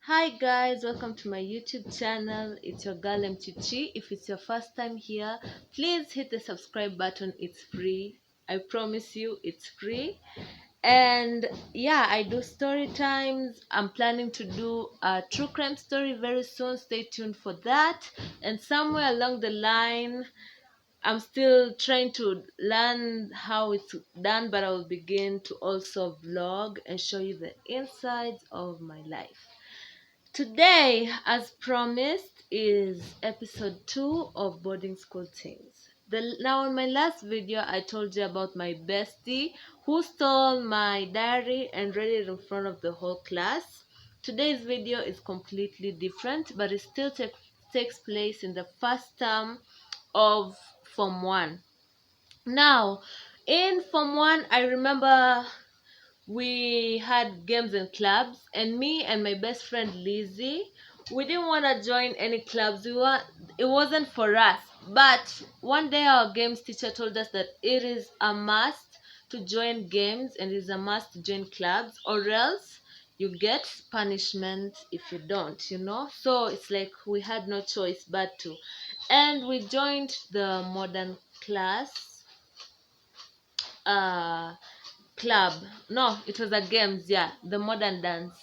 Hi guys, welcome to my YouTube channel. It's your girl MTG. If it's your first time here, please hit the subscribe button. It's free. I promise you it's free. And yeah, I do story times. I'm planning to do a true crime story very soon. Stay tuned for that. And somewhere along the line, I'm still trying to learn how it's done, but I will begin to also vlog and show you the insides of my life. Today, as promised, is episode 2 of Boarding School Things. Now, in my last video, I told you about my bestie who stole my diary and read it in front of the whole class. Today's video is completely different, but it still takes place in the first term of Form 1. Now, in Form 1, I remember we had games and clubs, and me and my best friend Lizzie, we didn't want to join any clubs. It wasn't for us. But one day our games teacher told us that it is a must to join games and it is a must to join clubs, or else you get punishment if you don't. So it's like we had no choice but to. And we joined the modern class uh club. No, it was a games. Yeah, the modern dance.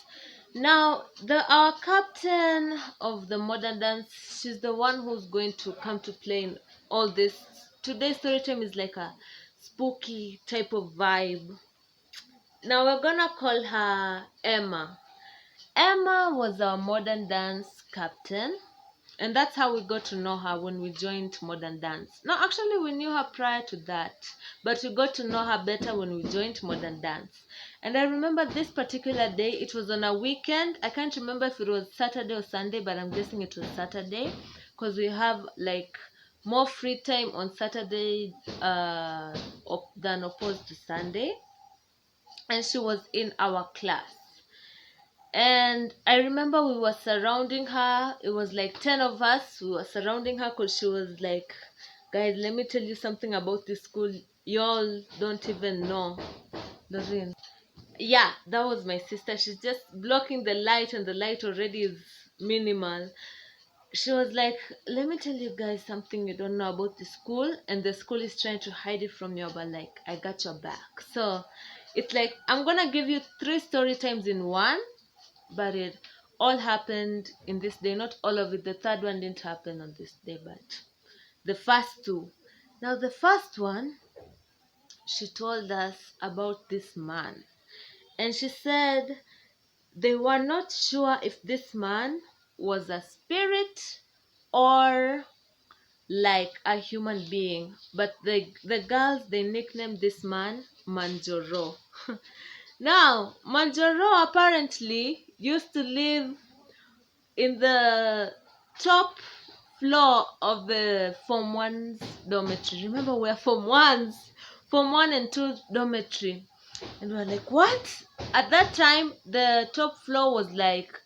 Now, our captain of the modern dance, she's the one who's going to come to play in all this. Today's story time is like a spooky type of vibe. Now we're gonna call her Emma. Emma was our modern dance captain, and that's how we got to know her when we joined modern dance. No, actually we knew her prior to that, but we got to know her better when we joined modern dance. And I remember this particular day, it was on a weekend. I can't remember if it was Saturday or Sunday, but I'm guessing it was Saturday, because we have like more free time on Saturday than opposed to Sunday. And she was in our class, and I remember we were surrounding her. It was like 10 of us. We were surrounding her because she was like, guys, let me tell you something about this school. Y'all don't even know. Doreen. Yeah, that was my sister. She's just blocking the light, and the light already is minimal. She was like, let me tell you guys something you don't know about the school, and the school is trying to hide it from you, but like, I got your back. So it's like, I'm gonna give you 3 story times in one, but it all happened in this day. Not all of it. The third one didn't happen on this day, but the first two. Now, the first one, she told us about this man, and she said they were not sure if this man was a spirit or like a human being, but the girls, they nicknamed this man Manjoro. Now, Manjoro apparently used to live in the top floor of the Form 1's dormitory. Remember, we're Form 1's, Form 1 and 2 dormitory. And we're like, what? At that time, the top floor was like,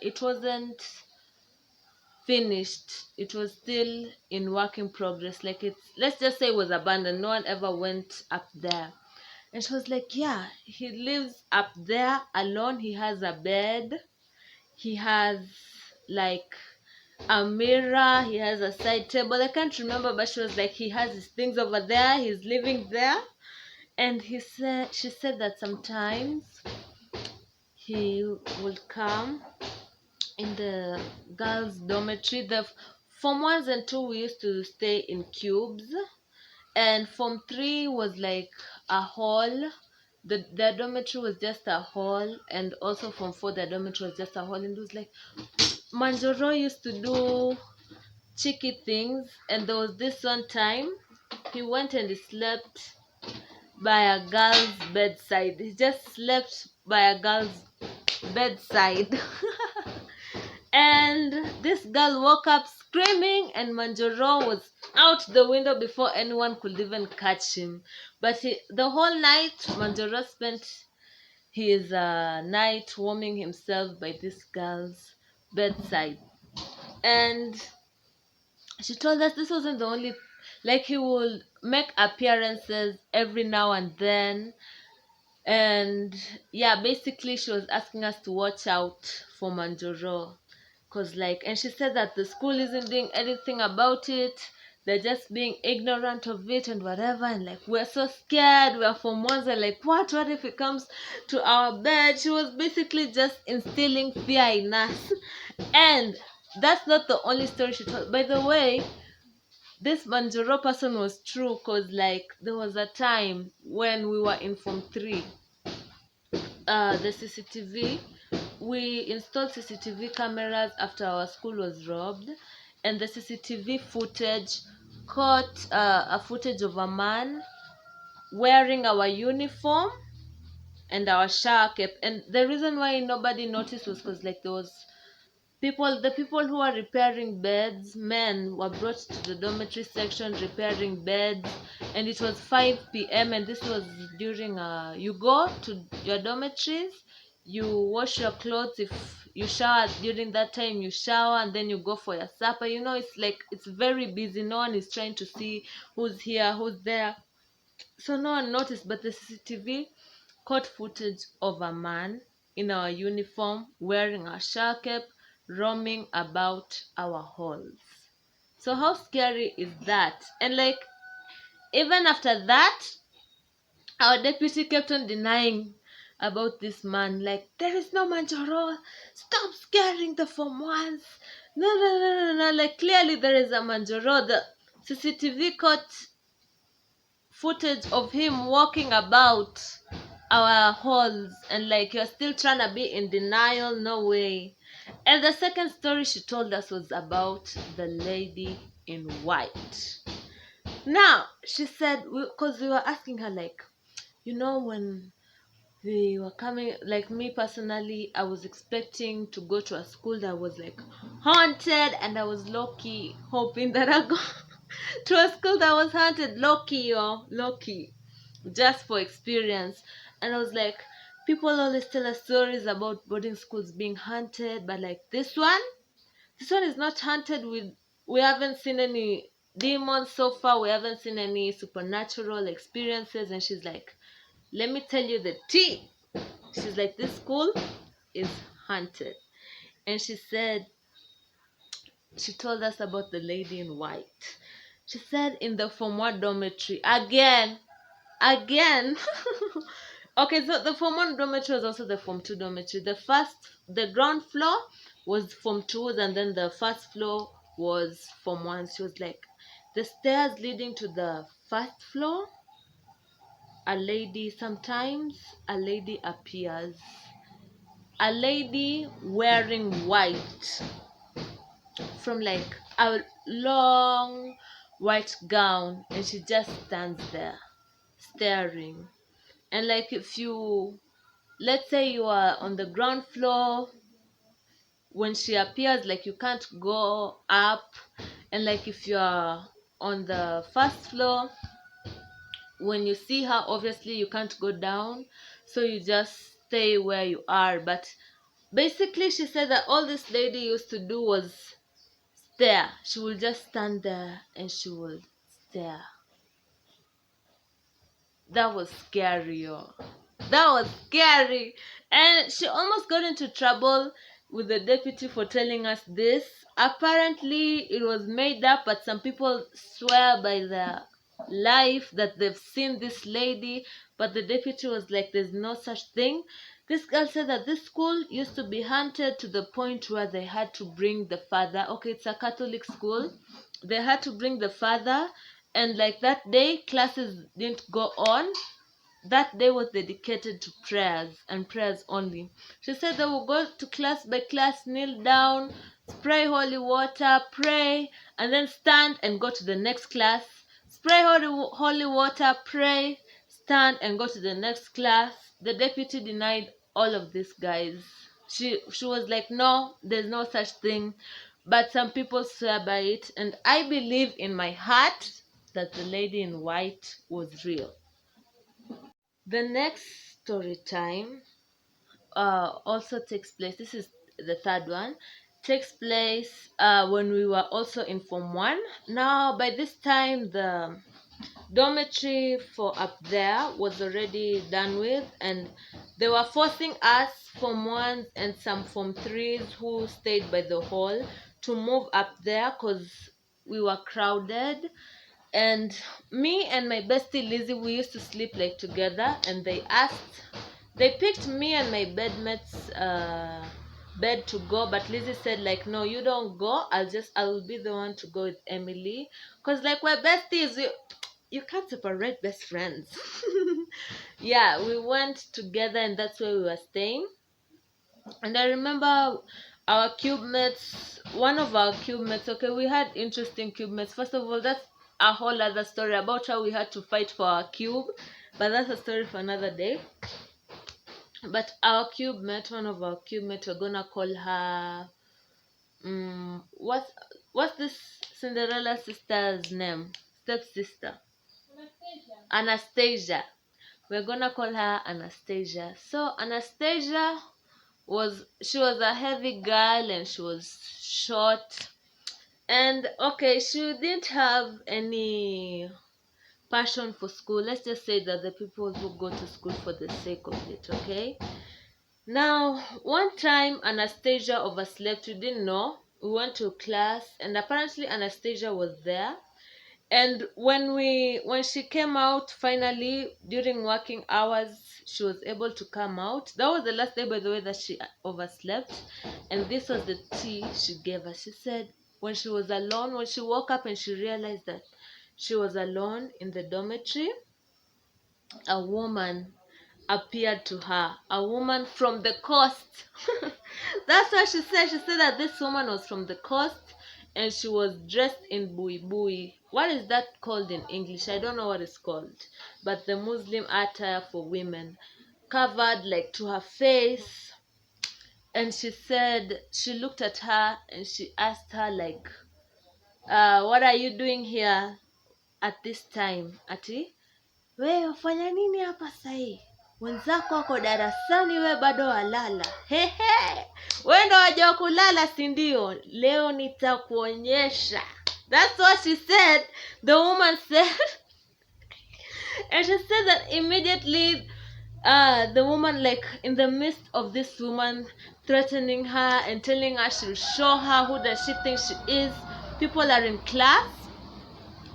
it wasn't finished. It was still in work in progress. Like, let's just say it was abandoned. No one ever went up there. And she was like, yeah, he lives up there alone. He has a bed. He has like a mirror. He has a side table. I can't remember, but she was like, he has his things over there. He's living there. And she said that sometimes he would come in the girls' dormitory. The Form 1s and 2, we used to stay in cubes, and Form 3 was like a hall. The dormitory was just a hall, and also Form 4, the dormitory was just a hall. And it was like, Manjoro used to do cheeky things, and there was this one time he went and he slept by a girl's bedside. He just slept by a girl's bedside. And this girl woke up screaming, and Manjoro was out the window before anyone could even catch him. But the whole night, Manjoro spent his night warming himself by this girl's bedside. And she told us this wasn't the only, like, he would make appearances every now and then. And yeah, basically she was asking us to watch out for Manjoro, cause like, and she said that the school isn't doing anything about it. They're just being ignorant of it and whatever. And like, we're so scared. We're from Mwanza. Like, what if it comes to our bed? She was basically just instilling fear in us. And that's not the only story she told. By the way, this Manjoro person was true, because like there was a time when we were in Form 3, the CCTV, we installed CCTV cameras after our school was robbed, and the CCTV footage caught a footage of a man wearing our uniform and our shower cap. And the reason why nobody noticed was because like there was the people who are repairing beds, men, were brought to the dormitory section repairing beds, and it was 5 p.m. and this was during you go to your dormitories, you wash your clothes. If you shower during that time, you shower, and then you go for your supper. It's like it's very busy. No one is trying to see who's here, who's there. So no one noticed, but the CCTV caught footage of a man in our uniform wearing a shower cap roaming about our halls. So how scary is that? And like, even after that, our deputy kept on denying about this man. Like, there is no Manjaro. Stop scaring the Form 1s. No, no, no, no, no. Like, clearly there is a Manjaro. The CCTV caught footage of him walking about our halls, and like, you're still trying to be in denial. No way. And the second story she told us was about the lady in white. Now she said, because we were asking her like, when we were coming, like me personally, I was expecting to go to a school that was like haunted, and I was low-key hoping that I go to a school that was haunted, low-key, just for experience. And I was like, people always tell us stories about boarding schools being haunted, but like this one is not haunted. We haven't seen any demons so far. We haven't seen any supernatural experiences. And she's like, let me tell you the tea. She's like, this school is haunted. And she told us about the lady in white. She said in the Form 1 dormitory, again. Okay, so the Form 1 dormitory was also the Form 2 dormitory. The ground floor was Form 2s, and then the first floor was Form 1. She was like, the stairs leading to the first floor, sometimes a lady appears. A lady wearing white, from like a long white gown, and she just stands there staring. And like, if you, let's say you are on the ground floor, when she appears, like, you can't go up. And like, if you are on the first floor, when you see her, obviously you can't go down, so you just stay where you are. But basically, she said that all this lady used to do was stare. She will just stand there and she will stare. That was scary, yo. That was scary. And she almost got into trouble with the deputy for telling us this. Apparently, it was made up, but some people swear by their life that they've seen this lady. But the deputy was like, there's no such thing. This girl said that this school used to be haunted to the point where they had to bring the father. Okay, it's a Catholic school. They had to bring the father, and like that day, classes didn't go on. That day was dedicated to prayers, and prayers only. She said they will go to class by class, kneel down, spray holy water, pray, and then stand and go to the next class. Spray holy water, pray, stand, and go to the next class. The deputy denied all of this, guys. She was like, no, there's no such thing. But some people swear by it, and I believe in my heart that the lady in white was real. The next story time also takes place. This is the third one. Takes place when we were also in Form 1. Now, by this time, dormitory for up there was already done with, and they were forcing us form ones and some form threes who stayed by the hall to move up there because we were crowded. And me and my bestie Lizzie, we used to sleep like together, and they picked me and my bedmates bed to go, but Lizzie said like, no, you don't go, I'll be the one to go with Emily, because like we're besties, you can't separate best friends. Yeah, we went together, and that's where we were staying. And I remember our cube mates, one of our cube mates, okay, we had interesting cube mates. First of all, that's a whole other story about how we had to fight for our cube, but that's a story for another day. But our cube mate, one of our cube mates, we're gonna call her, what's this Cinderella sister's name? Stepsister. Anastasia. We're gonna call her Anastasia. So Anastasia she was a heavy girl, and she was short, and okay, she didn't have any passion for school. Let's just say that the people who go to school for the sake of it, okay? Now, one time Anastasia overslept. We didn't know. We went to class, and apparently Anastasia was there. And when she came out finally during working hours, she was able to come out. That was the last day, by the way, that she overslept. And this was the tea she gave us. She said when she was alone, when she woke up and she realized that she was alone in the dormitory, a woman appeared to her, a woman from the coast. That's what she said. She said that this woman was from the coast, and she was dressed in buibui. What is that called in English? I don't know what it's called, but the Muslim attire for women, covered like to her face. And she said, she looked at her and she asked her like, what are you doing here at this time? Ati, we wafanya nini hapa sahi? Wenzako wako darasani, we bado walala. Hehe, we ndo wajua kulala, si ndio? Leo nitakuonyesha. That's what she said. The woman said. And she said that immediately the woman, like in the midst of this woman threatening her and telling her she'll show her who does she think she is, people are in class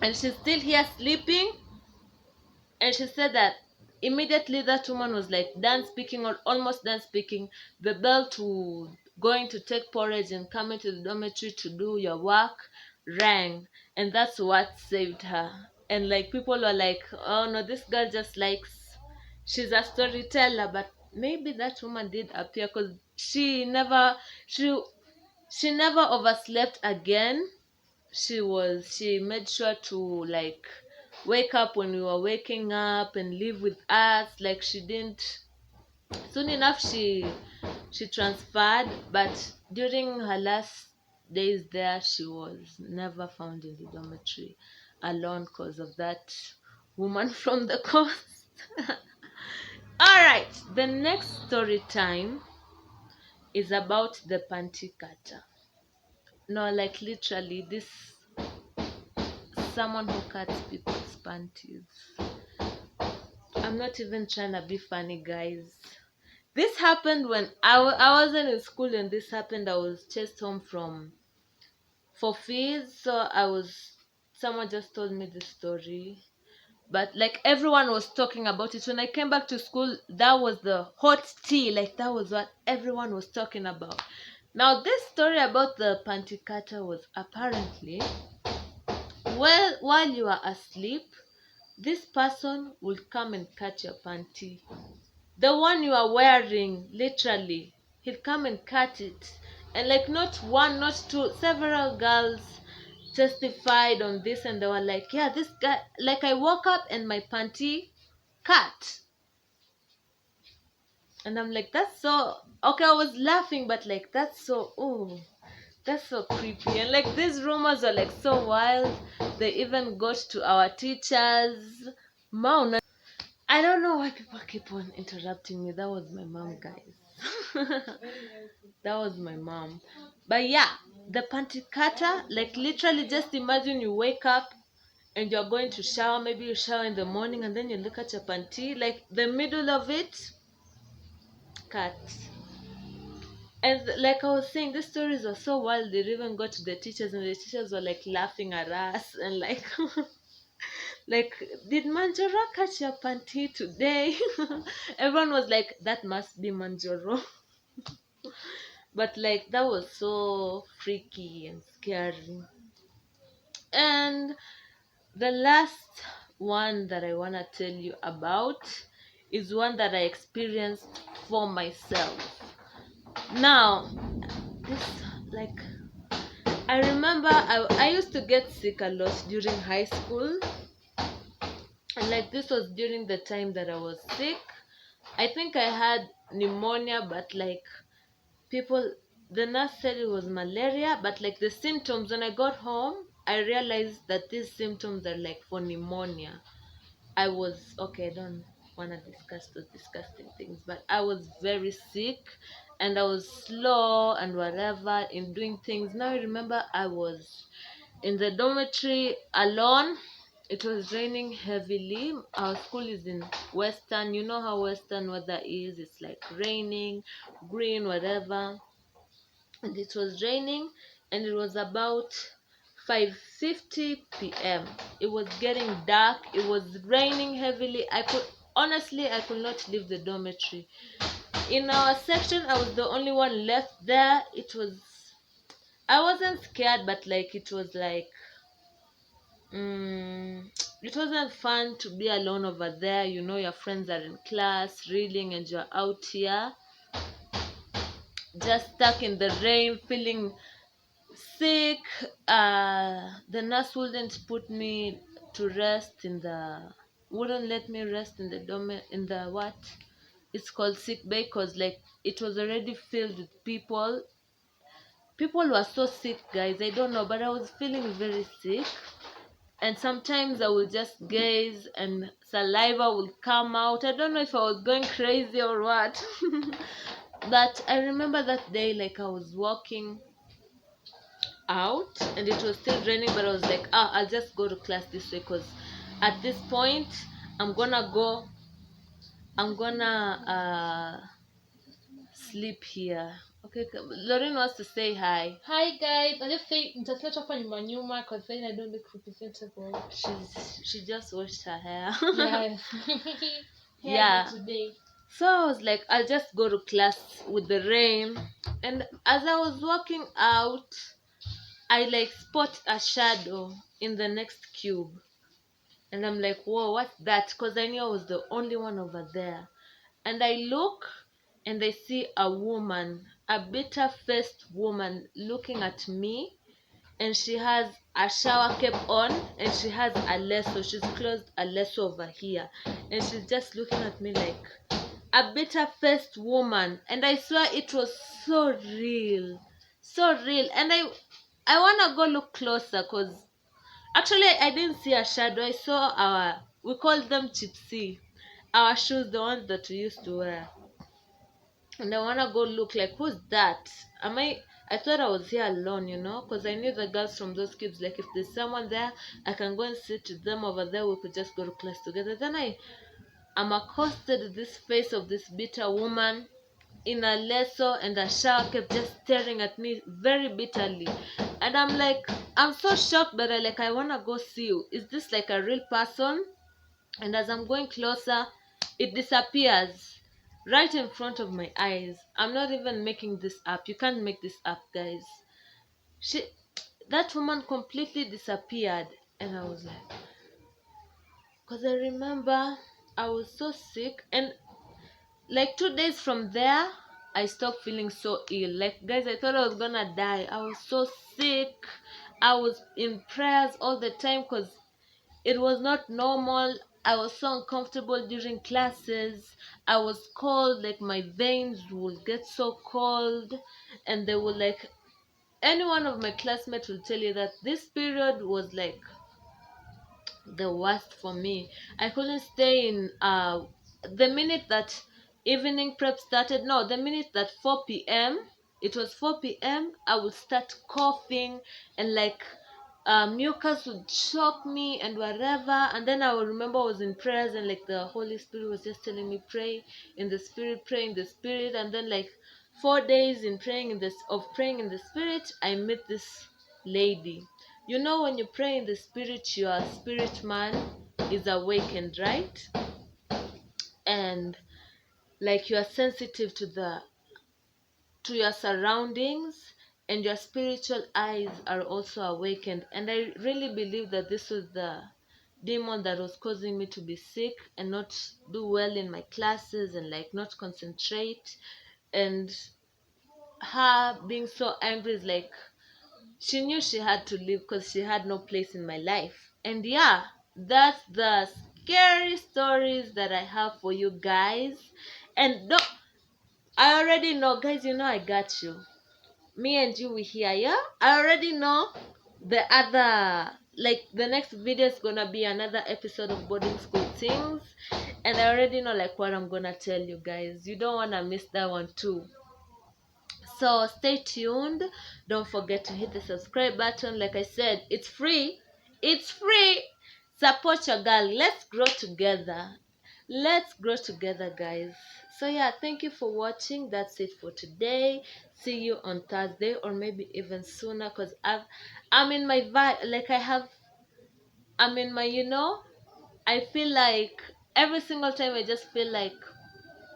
and she's still here sleeping. And she said that immediately that woman was like done speaking, or almost done speaking, the bell to going to take porridge and coming to the dormitory to do your work rang, and that's what saved her. And like people were like, oh no, this girl just likes, she's a storyteller. But maybe that woman did appear, because she never overslept again. She made sure to like wake up when we were waking up and live with us. Like she didn't, soon enough she transferred, but during her last days there, she was never found in the dormitory alone because of that woman from the coast. All right, the next story time is about the panty cutter. No, like literally this, someone who cuts people's panties. I'm not even trying to be funny, guys. This happened when I wasn't in school, and this happened. I was chased home for fees, so someone just told me the story. But like everyone was talking about it. When I came back to school, that was the hot tea. Like that was what everyone was talking about. Now this story about the panty cutter was apparently, well, while you are asleep, this person will come and cut your panty. The one you are wearing, literally. He'll come and cut it. And like not one, not two, several girls testified on this, and they were like, yeah, this guy, like I woke up and my panty cut. And I'm like, that's so, okay, I was laughing, but like, that's so, oh, that's so creepy. And like these rumors are like so wild. They even got to our teachers. Mount. I don't know why people keep on interrupting me. That was my mom, guys. That was my mom. But yeah, the panty cutter, like literally just imagine you wake up and you're going to shower, maybe you shower in the morning and then you look at your panty, like the middle of it, cut. And like I was saying, these stories were so wild, they even got to the teachers, and the teachers were like laughing at us and like, like, did Manjoro catch your panty today? Everyone was like, that must be Manjoro. But like, that was so freaky and scary. And the last one that I want to tell you about is one that I experienced for myself. Now, this, like, I remember I used to get sick a lot during high school. And like, this was during the time that I was sick. I think I had pneumonia, but like, people, the nurse said it was malaria, but like the symptoms, when I got home, I realized that these symptoms are like for pneumonia. I was, okay, I don't want to discuss those disgusting things, but I was very sick and I was slow and whatever in doing things. Now I remember I was in the dormitory alone. It was raining heavily. Our school is in Western. You know how Western weather is. It's like raining, green, whatever. And it was raining, and it was about 5:50 p.m. It was getting dark. It was raining heavily. I could not leave the dormitory. In our section, I was the only one left there. I wasn't scared, but like, it was like, it wasn't fun to be alone over there. You know, your friends are in class reading, and you're out here just stuck in the rain, feeling sick. The nurse wouldn't let me rest in the in the what it's called, sick bay, because like, it was already filled with people were so sick, guys. I don't know, but I was feeling very sick. And sometimes I will just gaze and saliva will come out. I don't know if I was going crazy or what. But I remember that day, like, I was walking out and it was still raining, but I was like, I'll just go to class this way, because at this point I'm gonna sleep here. Okay, Lauren wants to say hi. Hi guys, I just say nitasema hapa nyuma nyuma because then I don't look representable. She just washed her hair. Yeah. Yeah. Today. So I was like, I'll just go to class with the rain. And as I was walking out, I like spot a shadow in the next cube. And I'm like, whoa, what's that? Because I knew I was the only one over there. And I look and I see a woman, a bitter faced woman looking at me. And she has a shower cap on and she has a lasso. She's closed a lasso over here. And she's just looking at me like a bitter faced woman. And I swear it was so real. So real. And I wanna go look closer, because actually I didn't see a shadow. I saw we call them gypsy. Our shoes, the ones that we used to wear. And I wanna go look like, who's that? I thought I was here alone, because I knew the girls from those cubes. Like, if there's someone there, I can go and sit with them over there. We could just go to class together. Then I'm accosted with this face of this bitter woman in a lasso and a shower cap, just staring at me very bitterly. And I'm like, I'm so shocked, but I wanna go see you. Is this like a real person? And as I'm going closer, it disappears right in front of my eyes. I'm not even making this up. You can't make this up, guys. She, that woman completely disappeared. And I was like, because I remember I was so sick. And like 2 days from there, I stopped feeling so ill. Like, guys, I thought I was gonna die. I was so sick. I was in prayers all the time because it was not normal. I was so uncomfortable during classes. I was cold, like my veins would get so cold, and they would like, any one of my classmates will tell you that this period was like the worst for me. I couldn't stay in the minute that evening prep started. No, the minute that 4 p.m. It was 4 p.m. I would start coughing and like mucus would choke me and whatever. And then I will remember I was in prayers, and like the Holy Spirit was just telling me, pray in the spirit, pray in the spirit. And then like 4 days in praying in this of praying in the spirit, I met this lady. You know, when you pray in the spirit, your spirit man is awakened, right? And like you are sensitive to your surroundings, and your spiritual eyes are also awakened. And I really believe that this was the demon that was causing me to be sick and not do well in my classes and like not concentrate. And her being so angry is like she knew she had to leave because she had no place in my life. And yeah, that's the scary stories that I have for you guys. And no, I already know, guys, you know I got you. Me and you we here, yeah? I already know the other, like the next video is gonna be another episode of boarding school things, and I already know like what I'm gonna tell you guys. You don't wanna miss that one too. So stay tuned. Don't forget to hit the subscribe button. Like I said, it's free. It's free. Support your girl. Let's grow together. Let's grow together, guys. So yeah, thank you for watching. That's it for today. See you on Thursday or maybe even sooner, because I'm in my vibe. Like I'm in my, I feel like every single time I just feel like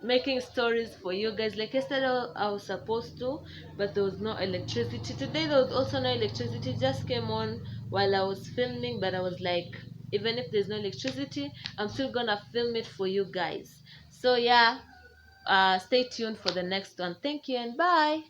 making stories for you guys. Like yesterday I was supposed to, but there was no electricity. Today there was also no electricity, just came on while I was filming, but I was like, even if there's no electricity, I'm still gonna film it for you guys. So yeah, stay tuned for the next one. Thank you and bye.